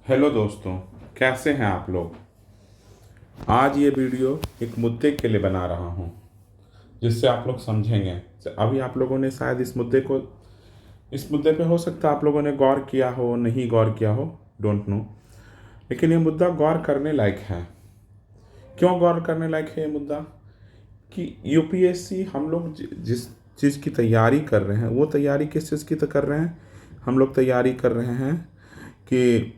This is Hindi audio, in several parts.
हेलो दोस्तों, कैसे हैं आप लोग। आज ये वीडियो एक मुद्दे के लिए बना रहा हूँ जिससे आप लोग समझेंगे। अभी आप लोगों ने शायद इस मुद्दे पे हो सकता है आप लोगों ने गौर किया हो, नहीं गौर किया हो, डोंट नो। लेकिन ये मुद्दा गौर करने लायक है। क्यों गौर करने लायक है ये मुद्दा? कि यूपीएससी हम लोग जिस चीज़ की तैयारी कर रहे हैं, वो तैयारी किस चीज़ की तो कर रहे हैं। हम लोग तैयारी कर रहे हैं कि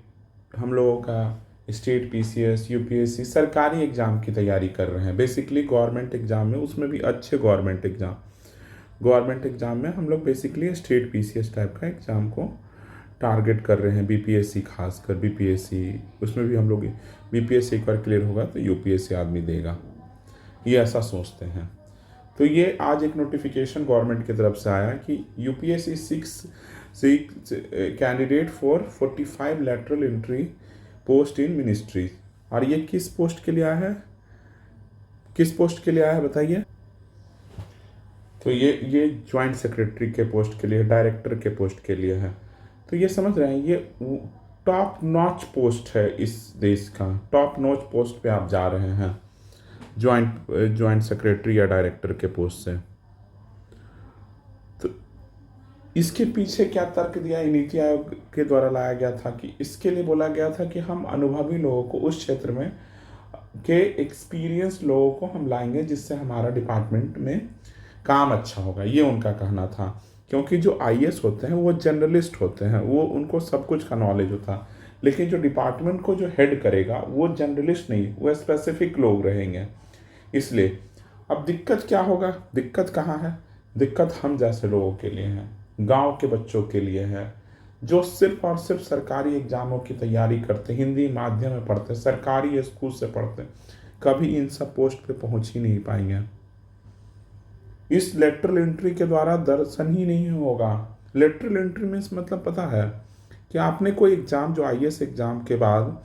हम लोगों का स्टेट पीसीएस यूपीएससी सरकारी एग्ज़ाम की तैयारी कर रहे हैं। बेसिकली गवर्नमेंट एग्ज़ाम में, उसमें भी अच्छे गवर्नमेंट एग्ज़ाम में हम लोग बेसिकली स्टेट पीसीएस टाइप का एग्ज़ाम को टारगेट कर रहे हैं। बीपीएससी, खासकर बीपीएससी, उसमें भी हम लोग बीपीएससी एक बार क्लियर होगा तो यूपीएससी आदमी देगा, ये ऐसा सोचते हैं। तो ये आज एक नोटिफिकेशन गवर्नमेंट की तरफ से आया कि UPSC six candidate for 45 lateral entry post in ministry. और ये किस पोस्ट के लिए आया है, किस पोस्ट के लिए आया है बताइए। तो ये ज्वाइंट सेक्रेटरी के पोस्ट के लिए, डायरेक्टर के पोस्ट के लिए है। तो ये समझ रहे हैं, ये टॉप नॉच पोस्ट है इस देश का। टॉप नॉच पोस्ट पे आप जा रहे हैं ज्वाइंट सेक्रेटरी या डायरेक्टर के पोस्ट से। तो इसके पीछे क्या तर्क दिया, नीति आयोग के द्वारा लाया गया था कि इसके लिए बोला गया था कि हम अनुभवी लोगों को उस क्षेत्र में के एक्सपीरियंस लोगों को हम लाएंगे जिससे हमारा डिपार्टमेंट में काम अच्छा होगा, ये उनका कहना था। क्योंकि जो आईएएस होते हैं वो जर्नलिस्ट होते हैं, वो उनको सब कुछ का नॉलेज होता है। लेकिन जो डिपार्टमेंट को जो हेड करेगा वो जर्नलिस्ट नहीं, वो स्पेसिफिक लोग रहेंगे। इसलिए अब दिक्कत क्या होगा, दिक्कत कहाँ है? दिक्कत हम जैसे लोगों के लिए है, गांव के बच्चों के लिए है, जो सिर्फ और सिर्फ सरकारी एग्जामों की तैयारी करते, हिंदी माध्यम में पढ़ते, सरकारी स्कूल से पढ़ते, कभी इन सब पोस्ट पे पहुंच ही नहीं पाएंगे। इस लेटरल एंट्री के द्वारा दर्शन ही नहीं होगा। लेटरल एंट्री मीन्स मतलब पता है कि आपने कोई एग्जाम, जो आईएएस एग्जाम के बाद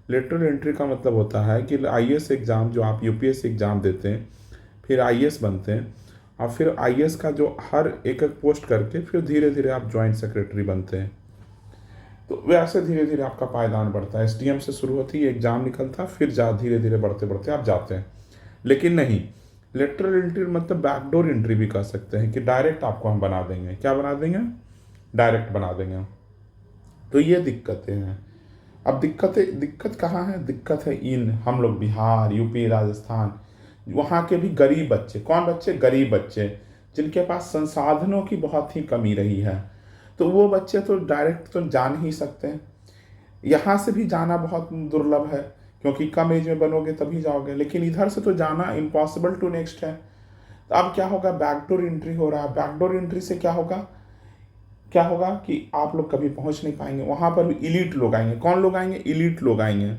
लेटरल एंट्री का मतलब होता है कि आईएएस एग्जाम जो आप यूपीएससी एग्जाम देते हैं, फिर आईएएस बनते हैं, और फिर आईएएस का जो हर एक एक पोस्ट करके फिर धीरे धीरे आप ज्वाइंट सेक्रेटरी बनते हैं। तो वैसे धीरे धीरे आपका पायदान बढ़ता है। एसडीएम से शुरू होती है, एग्जाम निकलता, फिर धीरे धीरे बढ़ते बढ़ते आप जाते हैं। लेकिन नहीं, लेटरल एंट्री मतलब बैकडोर एंट्री भी कह सकते हैं कि डायरेक्ट आपको हम बना देंगे। क्या बना देंगे? डायरेक्ट बना देंगे। तो ये दिक्कतें हैं। अब दिक्कत कहाँ है? दिक्कत है इन हम लोग बिहार, यूपी, राजस्थान, वहाँ के भी गरीब बच्चे। कौन बच्चे? गरीब बच्चे, जिनके पास संसाधनों की बहुत ही कमी रही है। तो वो बच्चे तो डायरेक्ट तो जा नहीं सकते। यहाँ से भी जाना बहुत दुर्लभ है, क्योंकि कम एज में बनोगे तभी जाओगे। लेकिन इधर से तो जाना इम्पॉसिबल टू नेक्स्ट है। तो अब क्या होगा? बैकडोर एंट्री हो रहा है। बैकडोर एंट्री से क्या होगा? क्या होगा कि आप लोग कभी पहुंच नहीं पाएंगे। वहां पर भी इलीट लोग आएंगे। कौन लोग आएंगे? इलीट लोग आएंगे,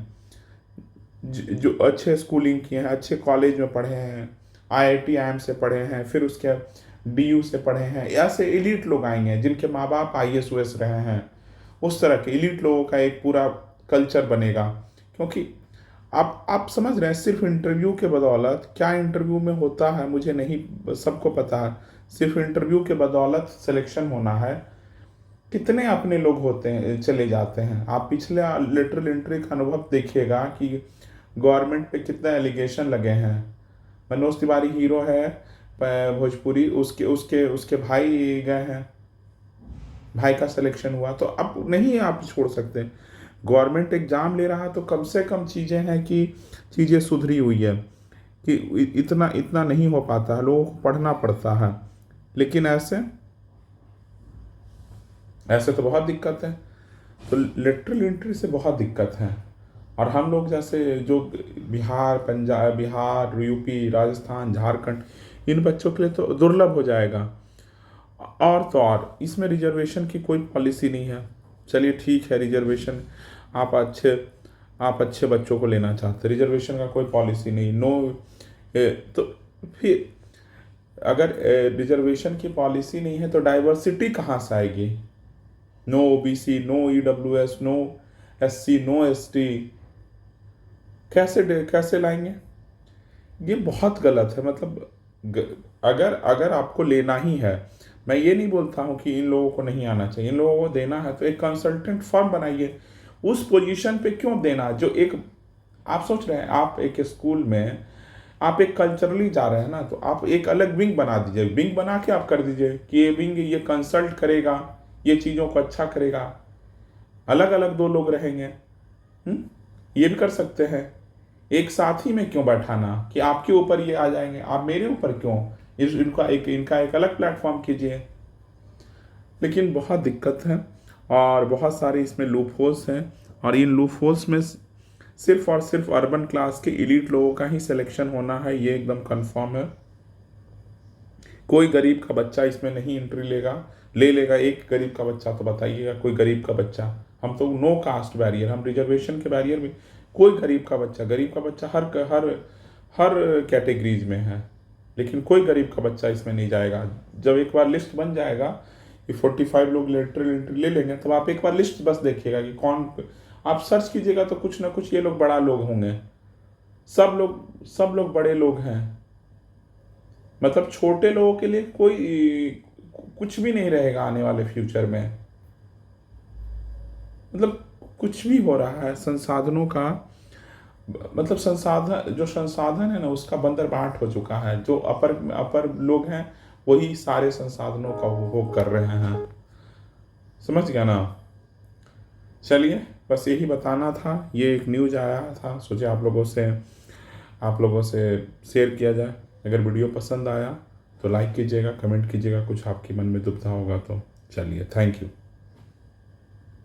जो अच्छे स्कूलिंग किए हैं, अच्छे कॉलेज में पढ़े हैं, आईआईटी आईएम से पढ़े हैं, फिर उसके डीयू से पढ़े हैं। ऐसे इलीट लोग आएंगे जिनके माँ बाप आईएएस ओएस रहे हैं। उस तरह के इलीट लोगों का एक पूरा कल्चर बनेगा। क्योंकि आप समझ रहे हैं, सिर्फ इंटरव्यू के बदौलत, क्या इंटरव्यू में होता है मुझे नहीं सबको पता है, सिर्फ इंटरव्यू के बदौलत सिलेक्शन होना है। कितने अपने लोग होते हैं, चले जाते हैं। आप पिछले लेटरल एंट्री का अनुभव देखिएगा कि गवर्नमेंट पे कितने एलिगेशन लगे हैं। मनोज तिवारी हीरो है भोजपुरी, उसके उसके उसके भाई गए हैं, भाई का सिलेक्शन हुआ। तो अब नहीं आप छोड़ सकते। गवर्नमेंट एग्जाम ले रहा है तो कम से कम चीज़ें हैं कि चीज़ें सुधरी हुई है, कि इतना इतना नहीं हो पाता है, लोगों को पढ़ना पड़ता है। लेकिन ऐसे ऐसे तो बहुत दिक्कत है। तो लिटरल एंट्री से बहुत दिक्कत है। और हम लोग जैसे जो बिहार, यूपी, राजस्थान, झारखंड, इन बच्चों के लिए तो दुर्लभ हो जाएगा। और तो और इसमें रिजर्वेशन की कोई पॉलिसी नहीं है। चलिए ठीक है, रिजर्वेशन आप अच्छे बच्चों को लेना चाहते, रिजर्वेशन का कोई पॉलिसी नहीं, तो फिर अगर रिजर्वेशन की पॉलिसी नहीं है तो डाइवर्सिटी कहाँ से आएगी? No OBC, no EWS, no SC, no ST, कैसे लाएंगे? ये बहुत गलत है। मतलब अगर आपको लेना ही है, मैं ये नहीं बोलता हूँ कि इन लोगों को नहीं आना चाहिए, इन लोगों को देना है तो एक कंसल्टेंट फर्म बनाइए, उस पोजीशन पे क्यों देना जो एक, आप सोच रहे हैं आप एक स्कूल में आप एक कल्चरली जा रहे हैं ना, तो आप एक अलग विंग बना दीजिए, विंग बना के आप कर दीजिए कि ये विंग ये कंसल्ट करेगा, ये चीज़ों को अच्छा करेगा, अलग अलग दो लोग रहेंगे। ये भी कर सकते हैं। एक साथ ही में क्यों बैठाना कि आपके ऊपर ये आ जाएंगे, आप मेरे ऊपर क्यों, इनका एक अलग प्लेटफॉर्म कीजिए। लेकिन बहुत दिक्कत है और बहुत सारे इसमें लूप होल्स हैं, और इन लूप होल्स में सिर्फ और सिर्फ अर्बन क्लास के एलीट लोगों का ही सिलेक्शन होना है, ये एकदम कंफर्म है। कोई गरीब का बच्चा इसमें नहीं एंट्री ले लेगा। एक गरीब का बच्चा तो बताइएगा, कोई गरीब का बच्चा, हम तो नो कास्ट बैरियर, हम रिजर्वेशन के बैरियर में, कोई गरीब का बच्चा हर हर हर कैटेगरीज में है, लेकिन कोई गरीब का बच्चा इसमें नहीं जाएगा। जब एक बार लिस्ट बन जाएगा कि 45 लोग लेटरल एंट्री ले लेंगे, तब आप एक बार लिस्ट बस देखिएगा कि कौन, आप सर्च कीजिएगा तो कुछ ना कुछ ये लोग बड़ा लोग होंगे। सब लोग बड़े लोग हैं, मतलब छोटे लोगों के लिए कोई कुछ भी नहीं रहेगा आने वाले फ्यूचर में। मतलब कुछ भी हो रहा है संसाधनों का, मतलब संसाधन है ना, उसका बंदरबाट हो चुका है। जो अपर लोग हैं वही सारे संसाधनों का उपभोग कर रहे हैं, समझ गया ना। चलिए, बस यही बताना था। ये एक न्यूज आया था, सोचे आप लोगों से शेयर किया जाए। अगर वीडियो पसंद आया तो लाइक कीजिएगा, कमेंट कीजिएगा, कुछ आपके मन में दुविधा होगा तो। चलिए, थैंक यू।